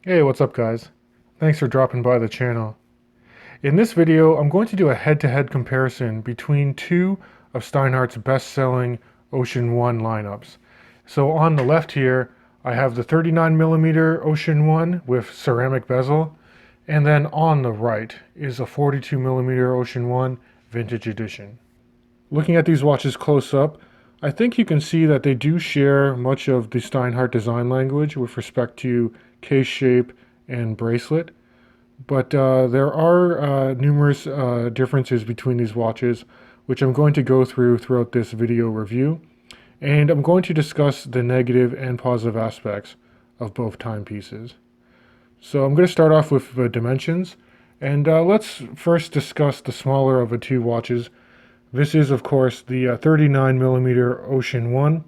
Hey, what's up guys? Thanks for dropping by the channel. In this video, I'm going to do a head-to-head comparison between two of Steinhart's best-selling Ocean One lineups. So on the left here, I have the 39mm Ocean One with ceramic bezel, and then on the right is a 42mm Ocean One Vintage Edition. Looking at these watches close up, I think you can see that they do share much of the Steinhart design language with respect to case shape and bracelet, but there are numerous differences between these watches, which I'm going to go through throughout this video review, and I'm going to discuss the negative and positive aspects of both timepieces. So I'm going to start off with the dimensions, and let's first discuss the smaller of the two watches. This is, of course, the 39mm Ocean One,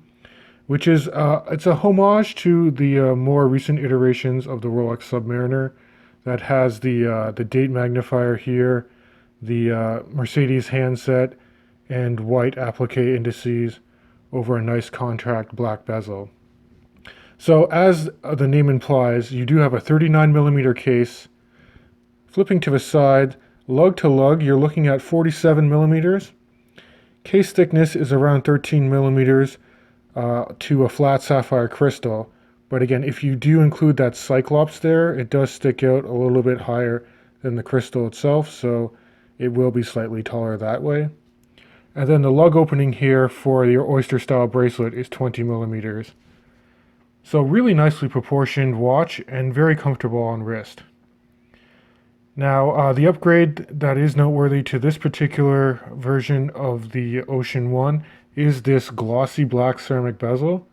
which is it's a homage to the more recent iterations of the Rolex Submariner that has the date magnifier here, the Mercedes handset, and white applique indices over a nice contract black bezel. So as the name implies, you do have a 39mm case. Flipping to the side, lug to lug, you're looking at 47mm. Case thickness is around 13mm to a flat sapphire crystal. But again, if you do include that Cyclops there, it does stick out a little bit higher than the crystal itself, so it will be slightly taller that way. And then the lug opening here for your oyster style bracelet is 20mm. So really nicely proportioned watch and very comfortable on wrist. Now, the upgrade that is noteworthy to this particular version of the Ocean One is this glossy black ceramic bezel,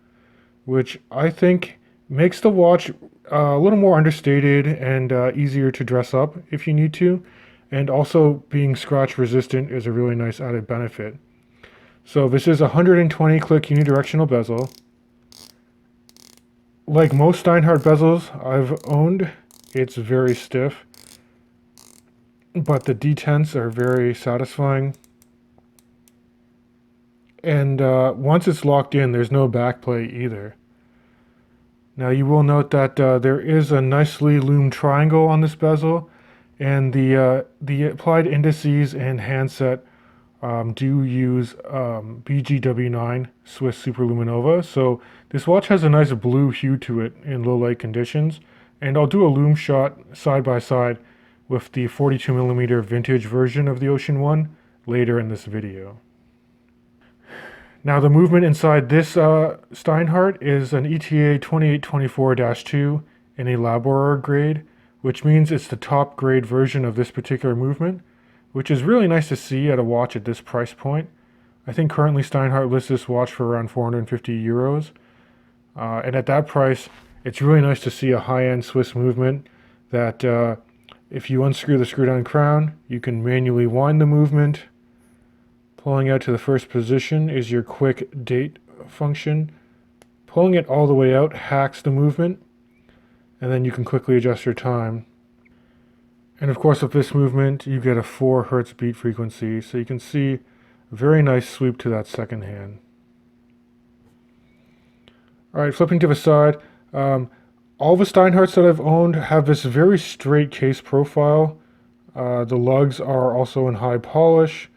which I think makes the watch a little more understated and easier to dress up if you need to. And also being scratch resistant is a really nice added benefit. So this is a 120 click unidirectional bezel. Like most Steinhart bezels I've owned, it's very stiff, but the detents are very satisfying. And once it's locked in, there's no backplay either. Now you will note that there is a nicely loomed triangle on this bezel, and the applied indices and handset do use BGW9 Swiss Superluminova. So this watch has a nice blue hue to it in low light conditions, and I'll do a loom shot side by side with the 42mm vintage version of the Ocean One later in this video. Now the movement inside this Steinhart is an ETA 2824-2 in a Laborer grade, which means it's the top grade version of this particular movement, which is really nice to see at a watch at this price point. I think currently Steinhart lists this watch for around 450 euros. And at that price, it's really nice to see a high-end Swiss movement that if you unscrew the screw-down crown, you can manually wind the movement. Pulling out to the first position is your quick date function. Pulling it all the way out hacks the movement, and then you can quickly adjust your time. And of course, with this movement, you get a 4 Hz beat frequency, so you can see a very nice sweep to that second hand. Alright, flipping to the side, all the Steinharts that I've owned have this very straight case profile. The lugs are also in high polish.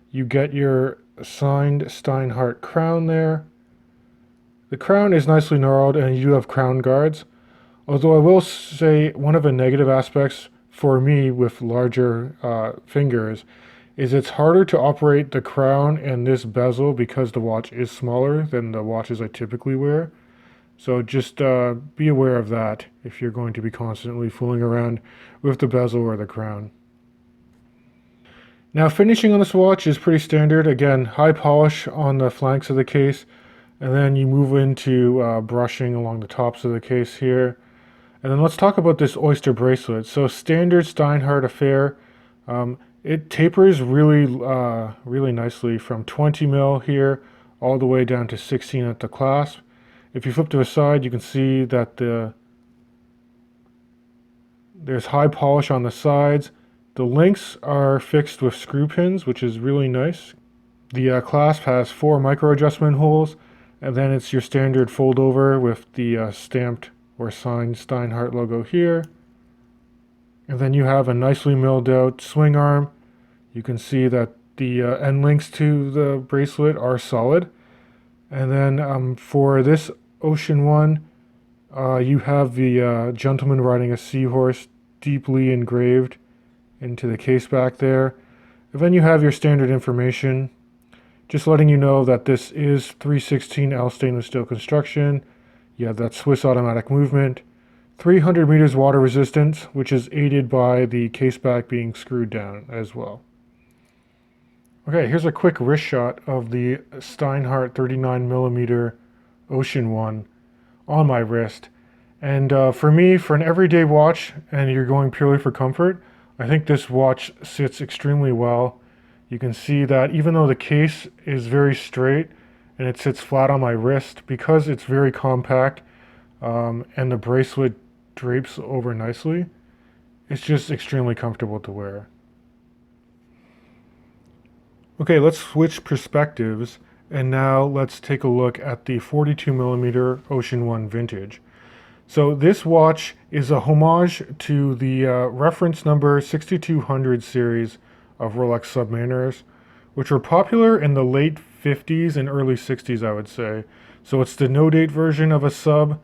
You get your signed Steinhart crown there. The crown is nicely gnarled and you do have crown guards. Although I will say one of the negative aspects for me with larger fingers is it's harder to operate the crown and this bezel because the watch is smaller than the watches I typically wear. So just be aware of that if you're going to be constantly fooling around with the bezel or the crown. Now finishing on this watch is pretty standard. Again, high polish on the flanks of the case, and then you move into brushing along the tops of the case here. And then let's talk about this oyster bracelet. So standard Steinhart affair. It tapers really nicely from 20 mil here all the way down to 16 at the clasp. If you flip to the side, you can see that there's high polish on the sides. The links are fixed with screw pins, which is really nice. The clasp has 4 micro adjustment holes, and then it's your standard fold over with the stamped or signed Steinhart logo here. And then you have a nicely milled out swing arm. You can see that the end links to the bracelet are solid. And then for this Ocean One, you have the gentleman riding a seahorse deeply engraved into the case back there. And then you have your standard information, just letting you know that this is 316L stainless steel construction. You have that Swiss automatic movement, 300 meters water resistance, which is aided by the case back being screwed down as well. Okay, here's a quick wrist shot of the Steinhart 39mm Ocean One on my wrist. And for me, for an everyday watch, and you're going purely for comfort, I think this watch sits extremely well. You can see that even though the case is very straight and it sits flat on my wrist, because it's very compact and the bracelet drapes over nicely, it's just extremely comfortable to wear. Okay, let's switch perspectives, and now let's take a look at the 42mm Ocean One Vintage. So this watch is a homage to the reference number 6200 series of Rolex Submariners, which were popular in the late 50s and early 60s, I would say. So it's the no-date version of a sub.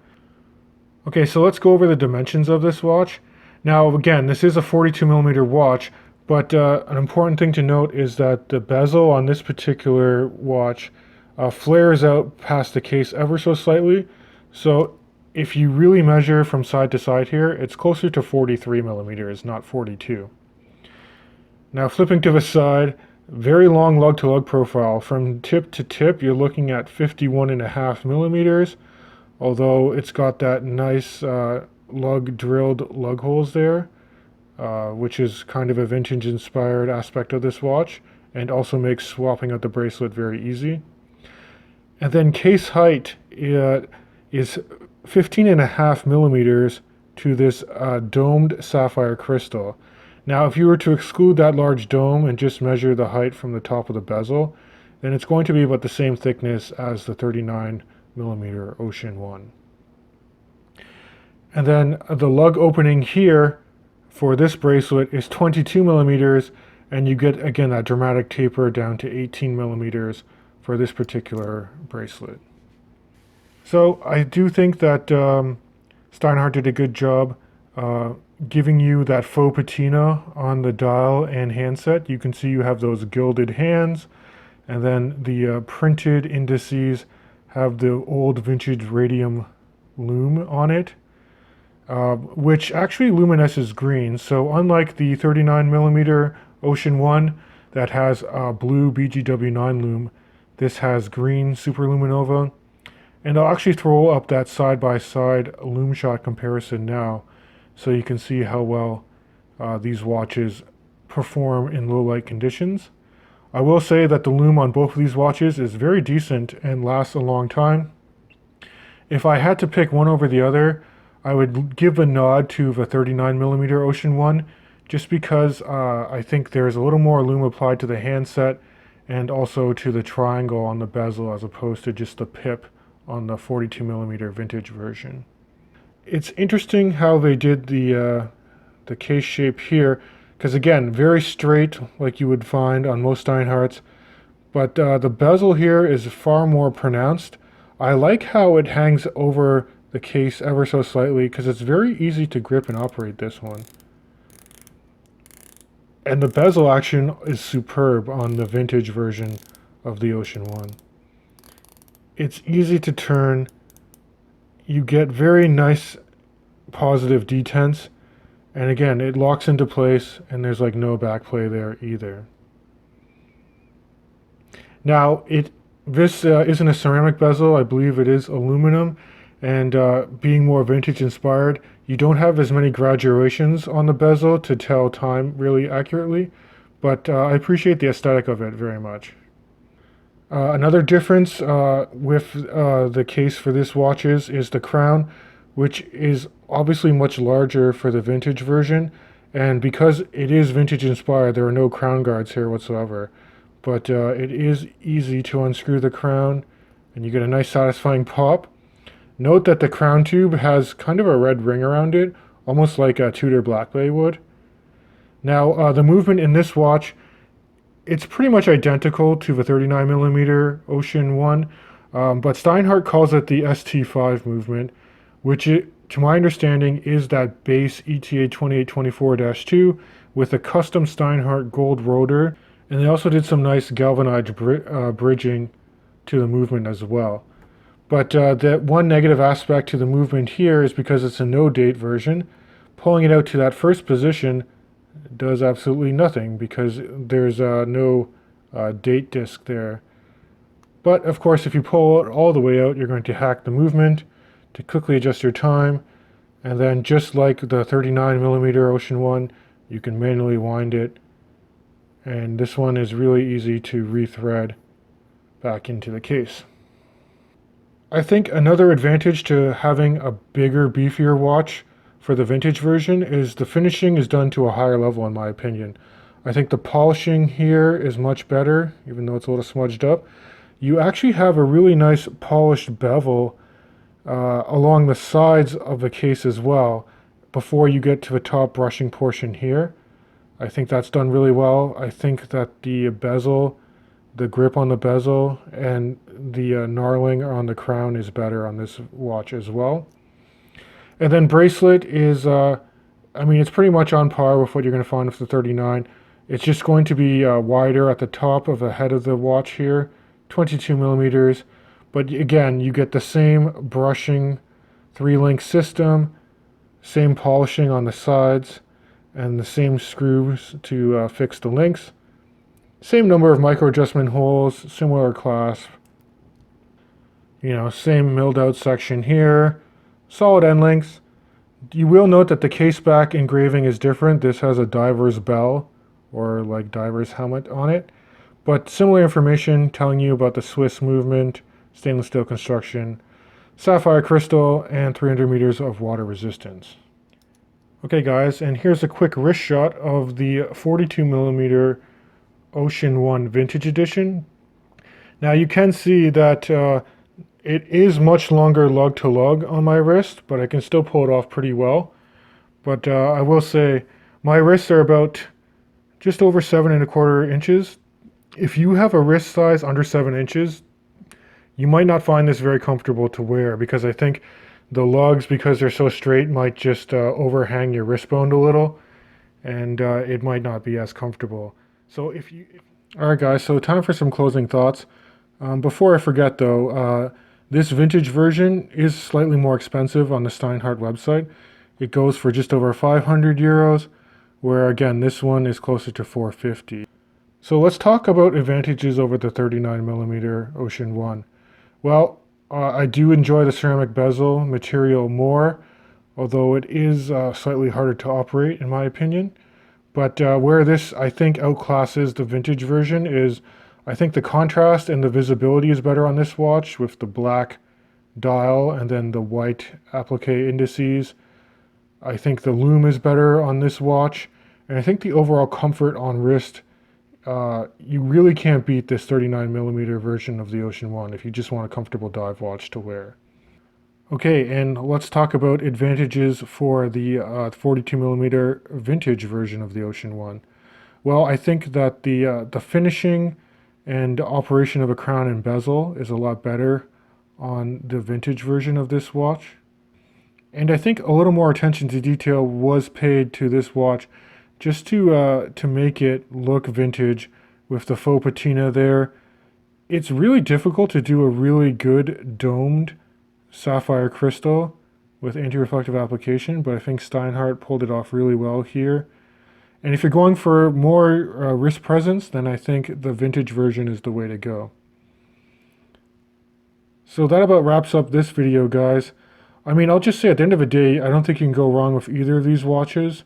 Okay, so let's go over the dimensions of this watch. Now, again, this is a 42mm watch, but an important thing to note is that the bezel on this particular watch flares out past the case ever so slightly. So if you really measure from side to side here, it's closer to 43mm, not 42. Now flipping to the side, very long lug-to-lug profile. From tip to tip, you're looking at 51.5mm, although it's got that nice drilled lug holes there, which is kind of a vintage-inspired aspect of this watch, and also makes swapping out the bracelet very easy. And then case height is 15.5mm to this domed sapphire crystal. Now, if you were to exclude that large dome and just measure the height from the top of the bezel, then it's going to be about the same thickness as the 39mm Ocean One. And then the lug opening here for this bracelet is 22mm, and you get, again, that dramatic taper down to 18mm for this particular bracelet. So I do think that Steinhart did a good job giving you that faux patina on the dial and handset. You can see you have those gilded hands, and then the printed indices have the old vintage radium lume on it, which actually luminesces green. So unlike the 39mm Ocean One that has blue BGW9 lume, this has green superluminova. And I'll actually throw up that side-by-side lume shot comparison now, so you can see how well these watches perform in low light conditions. I will say that the lume on both of these watches is very decent and lasts a long time. If I had to pick one over the other, I would give a nod to the 39mm Ocean One, just because I think there's a little more lume applied to the handset and also to the triangle on the bezel as opposed to just the pip on the 42mm vintage version. It's interesting how they did the case shape here, because again, very straight like you would find on most Steinharts, but the bezel here is far more pronounced. I like how it hangs over the case ever so slightly, because it's very easy to grip and operate this one. And the bezel action is superb on the vintage version of the Ocean One. It's easy to turn. You get very nice positive detents, and again, it locks into place, and there's like no backplay there either. Now, this isn't a ceramic bezel. I believe it is aluminum, and being more vintage inspired, you don't have as many graduations on the bezel to tell time really accurately, but I appreciate the aesthetic of it very much. Another difference with the case for this watch is the crown, which is obviously much larger for the vintage version, and because it is vintage inspired, there are no crown guards here whatsoever. But it is easy to unscrew the crown, and you get a nice satisfying pop. Note that the crown tube has kind of a red ring around it, almost like a Tudor Black Bay would. Now, the movement in this watch, it's pretty much identical to the 39mm Ocean 1, but Steinhart calls it the ST5 movement, which, to my understanding, is that base ETA 2824-2 with a custom Steinhart gold rotor, and they also did some nice galvanized bridging to the movement as well. But the one negative aspect to the movement here is because it's a no-date version, pulling it out to that first position does absolutely nothing because there's no date disc there. But of course, if you pull it all the way out, you're going to hack the movement to quickly adjust your time. And then just like the 39mm Ocean 1, you can manually wind it. And this one is really easy to rethread back into the case. I think another advantage to having a bigger, beefier watch for the vintage version is the finishing is done to a higher level in my opinion. I think the polishing here is much better, even though it's a little smudged up. You actually have a really nice polished bevel along the sides of the case as well before you get to the top brushing portion here. I think that's done really well. I think that the bezel, the grip on the bezel, and the knurling on the crown is better on this watch as well. And then bracelet is, it's pretty much on par with what you're going to find with the 39. It's just going to be wider at the top of the head of the watch here, 22mm. But again, you get the same brushing 3-link system, same polishing on the sides, and the same screws to fix the links. Same number of micro adjustment holes, similar clasp. Same milled out section here. Solid end links. You will note that the case back engraving is different. This has a diver's bell, or like diver's helmet on it. But similar information telling you about the Swiss movement, stainless steel construction, sapphire crystal, and 300 meters of water resistance. Okay guys, and here's a quick wrist shot of the 42mm Ocean 1 Vintage Edition. Now you can see that it is much longer lug to lug on my wrist, but I can still pull it off pretty well. But I will say my wrists are about just over 7¼ inches. If you have a wrist size under 7 inches, you might not find this very comfortable to wear because I think the lugs, because they're so straight, might just overhang your wrist bone a little, and it might not be as comfortable. So Alright guys, so time for some closing thoughts. Before I forget though, this vintage version is slightly more expensive on the Steinhart website. It goes for just over 500 euros, where again, this one is closer to 450. So let's talk about advantages over the 39mm Ocean 1. Well, I do enjoy the ceramic bezel material more, although it is slightly harder to operate in my opinion. But where this, I think, outclasses the vintage version is, I think the contrast and the visibility is better on this watch with the black dial and then the white applique indices. I think the lume is better on this watch, and I think the overall comfort on wrist, you really can't beat this 39mm version of the Ocean 1 if you just want a comfortable dive watch to wear. Okay, and let's talk about advantages for the 42mm vintage version of the Ocean 1. Well, I think that the finishing and operation of a crown and bezel is a lot better on the vintage version of this watch. And I think a little more attention to detail was paid to this watch just to make it look vintage with the faux patina there. It's really difficult to do a really good domed sapphire crystal with anti-reflective application, but I think Steinhart pulled it off really well here. And if you're going for more wrist presence, then I think the vintage version is the way to go. So that about wraps up this video, guys. I'll just say at the end of the day, I don't think you can go wrong with either of these watches.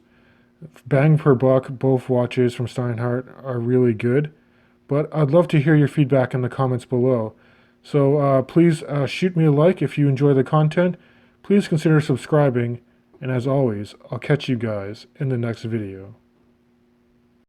Bang per buck, both watches from Steinhart are really good. But I'd love to hear your feedback in the comments below. So please shoot me a like if you enjoy the content. Please consider subscribing. And as always, I'll catch you guys in the next video.